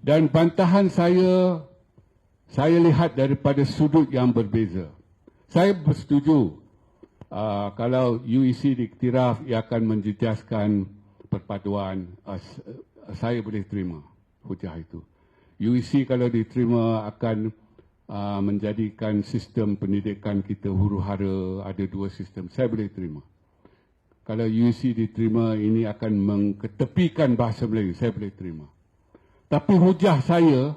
Dan bantahan saya lihat daripada sudut yang berbeza. Saya bersetuju kalau UEC diiktiraf, ia akan menjejaskan perpaduan. Saya boleh terima hujah itu. UEC kalau diterima akan menjadikan sistem pendidikan kita huru-hara, ada dua sistem. Saya boleh terima. Kalau UEC diterima, ini akan mengetepikan bahasa Melayu. Saya boleh terima. Tapi hujah saya,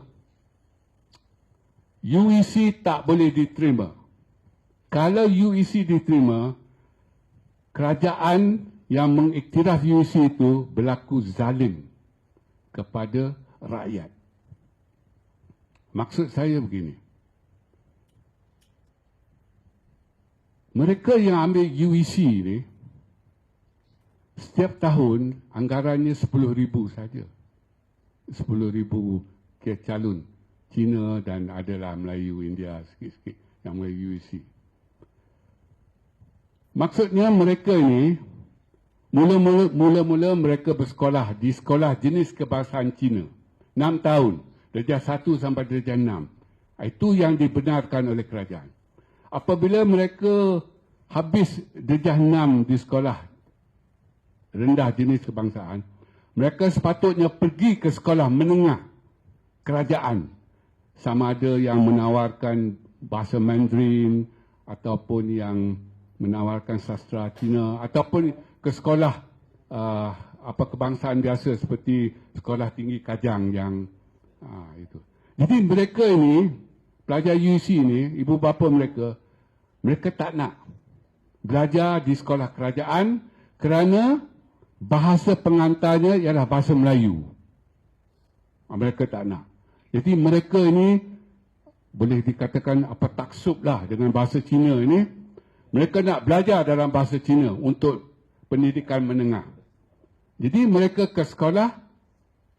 UEC tak boleh diterima. Kalau UEC diterima, kerajaan yang mengiktiraf UEC itu berlaku zalim kepada rakyat. Maksud saya begini. Mereka yang ambil UEC ni, setiap tahun anggarannya 10,000 saja. 10,000 ke calon Cina dan adalah Melayu, India sikit-sikit yang Melayu UEC. Maksudnya mereka ini mula-mula mereka bersekolah di sekolah jenis kebangsaan Cina 6 tahun, darjah 1 sampai darjah 6. Itu yang dibenarkan oleh kerajaan. Apabila mereka habis darjah 6 di sekolah rendah jenis kebangsaan, mereka sepatutnya pergi ke sekolah menengah kerajaan. Sama ada yang menawarkan bahasa Mandarin ataupun yang menawarkan sastra Cina ataupun ke sekolah kebangsaan biasa seperti sekolah tinggi Kajang yang itu. Jadi mereka ini, pelajar UEC ini, ibu bapa mereka tak nak belajar di sekolah kerajaan kerana bahasa pengantarnya ialah bahasa Melayu. Mereka tak nak. Jadi mereka ini boleh dikatakan taksublah dengan bahasa Cina ini. Mereka nak belajar dalam bahasa Cina untuk pendidikan menengah. Jadi mereka ke sekolah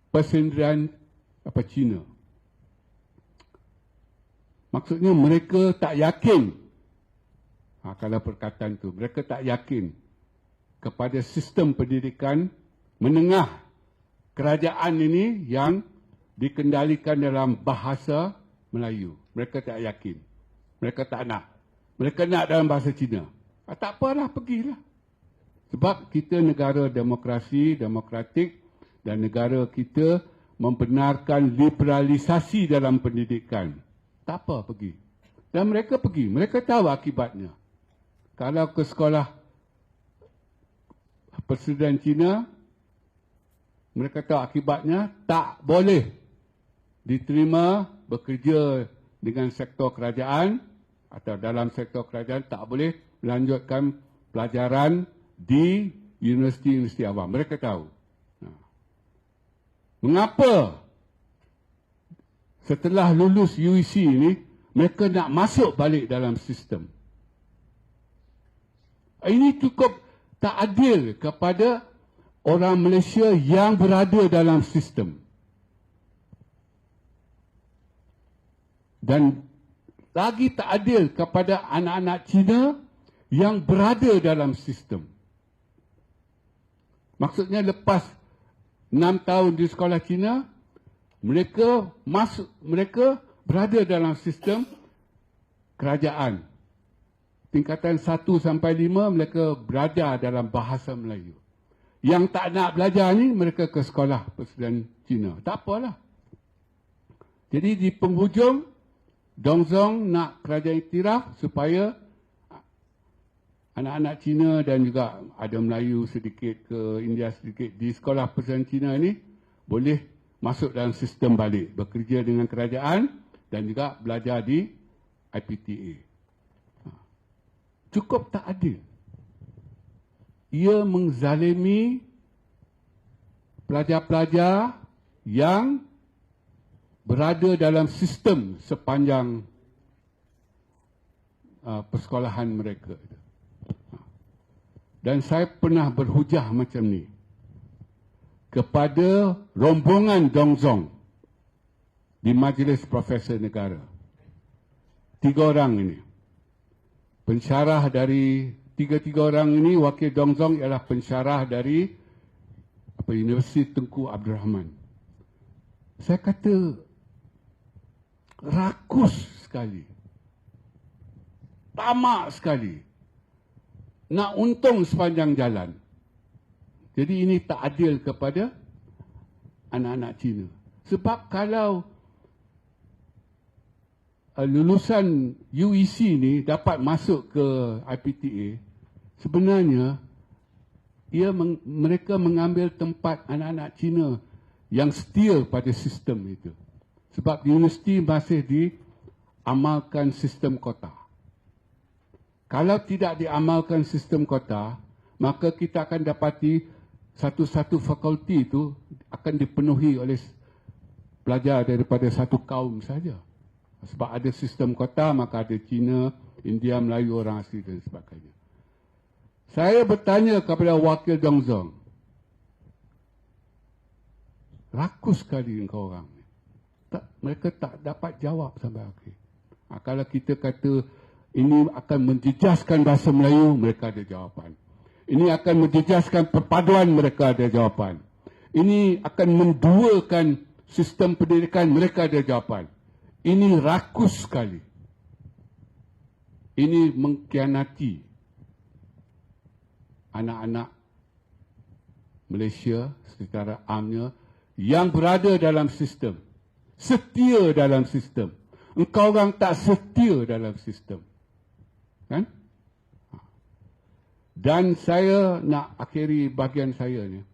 persendirian Cina. Maksudnya mereka tak yakin. Kalau perkataan itu, mereka tak yakin kepada sistem pendidikan menengah kerajaan ini yang dikendalikan dalam bahasa Melayu. Mereka tak yakin. Mereka tak nak. Mereka nak dalam bahasa Cina. Tak apalah, pergilah. Sebab kita negara demokrasi, demokratik dan negara kita membenarkan liberalisasi dalam pendidikan. Tak apa, pergi. Dan mereka pergi. Mereka tahu akibatnya. Kalau ke sekolah Persendirian Cina, mereka tahu akibatnya tak boleh diterima bekerja dengan sektor kerajaan atau dalam sektor kerajaan, tak boleh melanjutkan pelajaran di universiti-universiti awam. Mereka tahu. Mengapa setelah lulus UEC ini, mereka nak masuk balik dalam sistem? Ini cukup tak adil kepada orang Malaysia yang berada dalam sistem. Dan lagi tak adil kepada anak-anak Cina yang berada dalam sistem. Maksudnya lepas 6 tahun di sekolah Cina, mereka berada dalam sistem kerajaan. Tingkatan 1 sampai 5 mereka belajar dalam bahasa Melayu. Yang tak nak belajar ni mereka ke sekolah Persendirian Cina. Tak apalah. Jadi di penghujung, Dong Zong nak kerajaan iktiraf supaya anak-anak Cina dan juga ada Melayu sedikit ke India sedikit di sekolah Persendirian Cina ini boleh masuk dalam sistem balik, bekerja dengan kerajaan dan juga belajar di IPTA. Cukup tak adil. Ia menzalimi pelajar-pelajar yang berada dalam sistem sepanjang persekolahan mereka. Dan saya pernah berhujah macam ni kepada rombongan Dong Zong di Majlis Profesor Negara. 3 orang ini. Pensyarah dari tiga orang ini, wakil Dong Zong ialah pensyarah dari Universiti Tengku Abdul Rahman. Saya kata rakus sekali. Tamak sekali. Nak untung sepanjang jalan. Jadi ini tak adil kepada anak-anak Cina. Sebab kalau lulusan UEC ni dapat masuk ke IPTA, sebenarnya mereka mengambil tempat anak-anak Cina yang setia pada sistem itu. Sebab universiti masih diamalkan sistem kota. Kalau tidak diamalkan sistem kota, maka kita akan dapati satu-satu fakulti itu akan dipenuhi oleh pelajar daripada satu kaum saja. Sebab ada sistem kota, maka ada Cina, India, Melayu, orang asli dan sebagainya. Saya bertanya kepada wakil Dongzong, rakus sekali engkau orang ni. Mereka tak dapat jawab sampai akhir. Kalau kita kata ini akan menjejaskan bahasa Melayu, mereka ada jawapan. Ini akan menjejaskan perpaduan, mereka ada jawapan. Ini akan menduakan sistem pendidikan, mereka ada jawapan. Ini rakus sekali. Ini mengkhianati anak-anak Malaysia secara amnya yang berada dalam sistem. Setia dalam sistem. Engkau orang tak setia dalam sistem. Kan? Dan saya nak akhiri bahagian saya ni.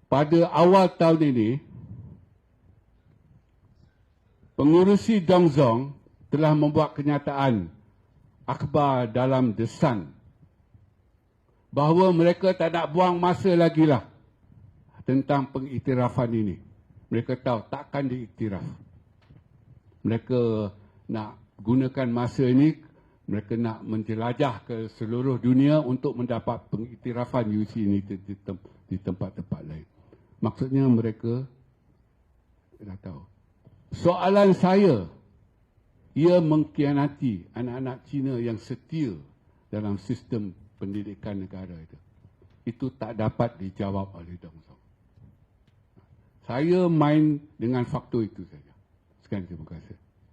Pada awal tahun ini, pengurusi Dongzong telah membuat kenyataan akhbar dalam The Sun bahawa mereka tak nak buang masa lagi lah tentang pengiktirafan ini. Mereka tahu takkan diiktiraf. Mereka nak gunakan masa ini, mereka nak menjelajah ke seluruh dunia untuk mendapat pengiktirafan UC ini di tempat-tempat lain. Maksudnya mereka dah tahu. Soalan saya, ia mengkhianati anak-anak Cina yang setia dalam sistem pendidikan negara itu. Itu tak dapat dijawab oleh Dongzong. Saya main dengan faktor itu saja. Sekian, terima kasih.